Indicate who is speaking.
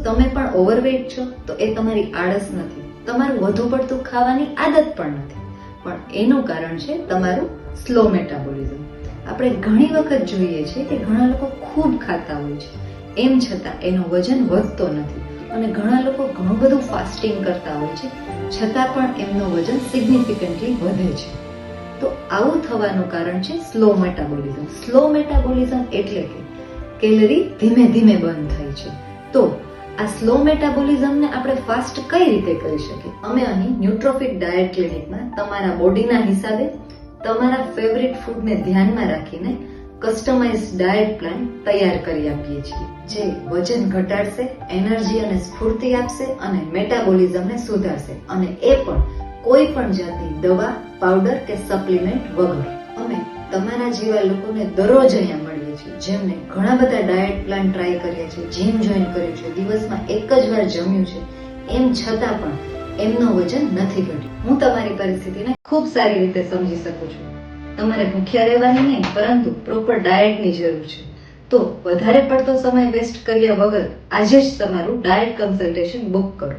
Speaker 1: તમે પણ ઓવરવેટ છો તો એ તમારી આળસ નથી, તમારું વધુ પડતું ખાવાની આદત પણ નથી, પણ એનું કારણ છે તમારું સ્લો મેટાબોલિઝમ. આપણે ઘણી વખત જોઈએ છીએ કે ઘણા લોકો ખૂબ ખાતા હોય છે, એમ છતાં એનું વજન વધતો નથી, અને ઘણા લોકો ઘણું બધું ફાસ્ટિંગ કરતા હોય છે છતાં પણ એમનું વજન સિગ્નિફિકન્ટલી વધે છે. તો આવું થવાનું કારણ છે સ્લો મેટાબોલિઝમ. સ્લો મેટાબોલિઝમ એટલે કે કેલરી ધીમે ધીમે બંધ થાય છે. તો આ સ્લો મેટાબોલિઝમને આપણે ફાસ્ટ કઈ રીતે કરી શકીએ? અમે અહીં ન્યુટ્રોફિટ ડાયટ ક્લિનિકમાં તમારા બોડીના હિસાબે તમારા ફેવરિટ ફૂડને ધ્યાનમાં રાખીને કસ્ટમાઇઝ ડાયટ પ્લાન તૈયાર કરી આપીએ છીએ, જે વજન ઘટાડશે, એનર્જી અને સ્ફૂર્તિ આપશે અને મેટાબોલિઝમને સુધારશે, અને એ પણ કોઈ પણ જાતની દવા, પાવડર કે સપ્લિમેન્ટ વગર. અમે તમારા જેવા લોકોને દરરોજ અહીંયા મળીએ છીએ, જેમને ઘણા બધા ડાયટ પ્લાન ટ્રાય કર્યા છે, જીમ જોઈન કર્યું છે, દિવસમાં એક જ વાર જમ્યું છે, એમ છતાં પણ એમનું વજન નથી ઘટ્યું. હું તમારી પરિસ્થિતિને ખૂબ સારી રીતે સમજી શકું છું. તમારે ભૂખ્યા રહેવાની નહીં, પરંતુ પ્રોપર ડાયટની જરૂર છે. તો વધારે પડતો સમય વેસ્ટ કર્યા વગર આજે જ તમારું ડાયટ કન્સલ્ટેશન બુક કરો.